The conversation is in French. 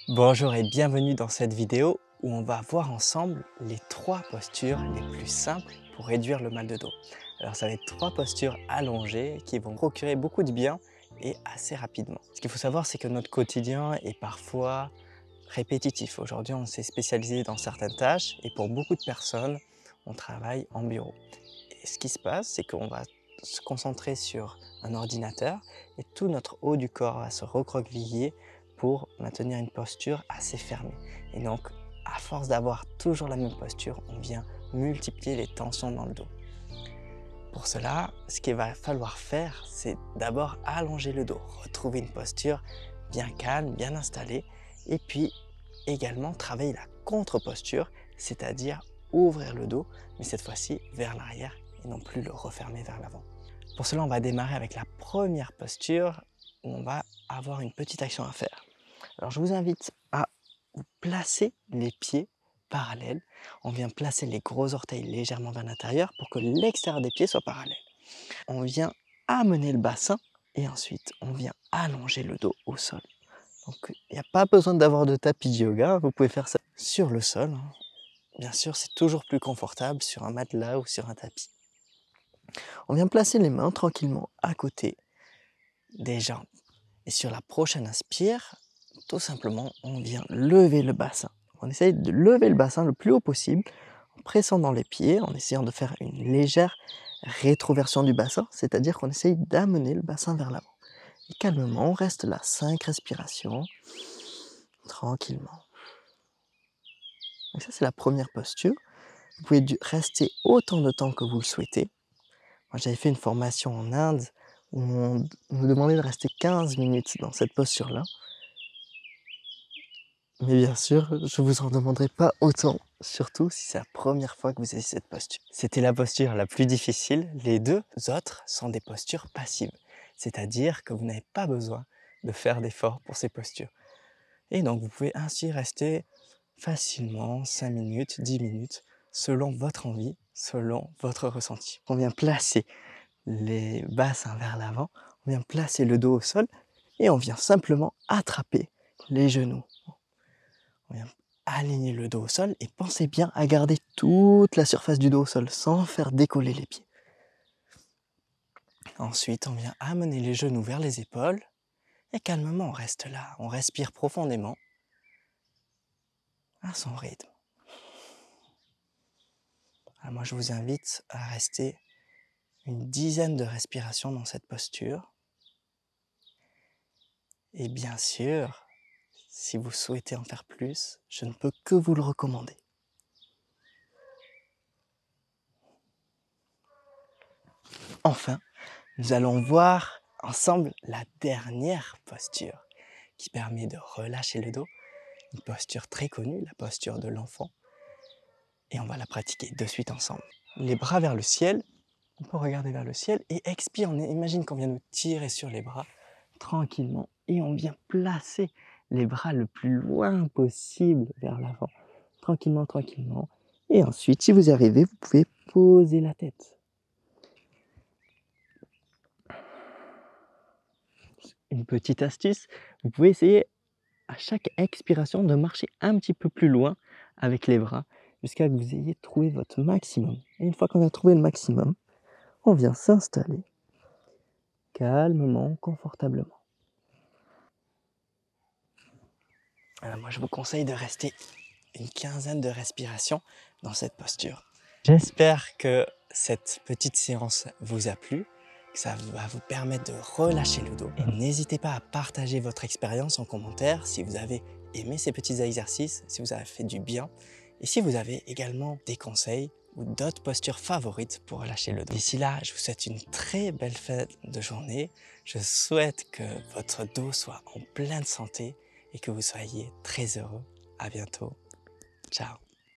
Bonjour et bienvenue dans cette vidéo où on va voir ensemble les 3 postures les plus simples pour réduire le mal de dos. Alors ça va être 3 postures allongées qui vont procurer beaucoup de bien et assez rapidement. Ce qu'il faut savoir, c'est que notre quotidien est parfois répétitif. Aujourd'hui, on s'est spécialisé dans certaines tâches et pour beaucoup de personnes, on travaille en bureau. Et ce qui se passe, c'est qu'on va se concentrer sur un ordinateur et tout notre haut du corps va se recroqueviller pour maintenir une posture assez fermée. Et donc, à force d'avoir toujours la même posture, on vient multiplier les tensions dans le dos. Pour cela, ce qu'il va falloir faire, c'est d'abord allonger le dos, retrouver une posture bien calme, bien installée, et puis également travailler la contre-posture, c'est-à-dire ouvrir le dos, mais cette fois-ci vers l'arrière et non plus le refermer vers l'avant. Pour cela, on va démarrer avec la première posture où on va avoir une petite action à faire. Alors je vous invite à vous placer les pieds parallèles. On vient placer les gros orteils légèrement vers l'intérieur pour que l'extérieur des pieds soit parallèle. On vient amener le bassin et ensuite on vient allonger le dos au sol. Donc il n'y a pas besoin d'avoir de tapis de yoga, vous pouvez faire ça sur le sol. Bien sûr, c'est toujours plus confortable sur un matelas ou sur un tapis. On vient placer les mains tranquillement à côté des jambes. Et sur la prochaine inspire, tout simplement, on vient lever le bassin. On essaye de lever le bassin le plus haut possible en pressant dans les pieds, en essayant de faire une légère rétroversion du bassin, c'est-à-dire qu'on essaye d'amener le bassin vers l'avant. Et calmement, on reste là, 5 respirations, tranquillement. Donc ça, c'est la première posture. Vous pouvez rester autant de temps que vous le souhaitez. Moi, j'avais fait une formation en Inde où on nous demandait de rester 15 minutes dans cette posture-là. Mais bien sûr, je vous en demanderai pas autant, surtout si c'est la première fois que vous avez cette posture. C'était la posture la plus difficile. Les deux autres sont des postures passives, c'est-à-dire que vous n'avez pas besoin de faire d'efforts pour ces postures. Et donc, vous pouvez ainsi rester facilement 5 minutes, 10 minutes, selon votre envie, selon votre ressenti. On vient placer les bassins vers l'avant, on vient placer le dos au sol et on vient simplement attraper les genoux. On vient aligner le dos au sol et pensez bien à garder toute la surface du dos au sol sans faire décoller les pieds. Ensuite, on vient amener les genoux vers les épaules et calmement on reste là, on respire profondément à son rythme. Alors moi, je vous invite à rester une dizaine de respirations dans cette posture. Et bien sûr, si vous souhaitez en faire plus, je ne peux que vous le recommander. Enfin, nous allons voir ensemble la dernière posture qui permet de relâcher le dos, une posture très connue, la posture de l'enfant. Et on va la pratiquer de suite ensemble. Les bras vers le ciel, on peut regarder vers le ciel et expire. On imagine qu'on vient nous tirer sur les bras tranquillement et on vient placer les bras le plus loin possible vers l'avant. Tranquillement, tranquillement. Et ensuite, si vous y arrivez, vous pouvez poser la tête. Une petite astuce, vous pouvez essayer à chaque expiration de marcher un petit peu plus loin avec les bras jusqu'à ce que vous ayez trouvé votre maximum. Et une fois qu'on a trouvé le maximum, on vient s'installer calmement, confortablement. Alors moi, je vous conseille de rester une quinzaine de respirations dans cette posture. J'espère que cette petite séance vous a plu, que ça va vous permettre de relâcher le dos. Et n'hésitez pas à partager votre expérience en commentaire si vous avez aimé ces petits exercices, si vous avez fait du bien, et si vous avez également des conseils ou d'autres postures favorites pour relâcher le dos. D'ici là, je vous souhaite une très belle fin de journée. Je souhaite que votre dos soit en pleine santé et que vous soyez très heureux. À bientôt. Ciao.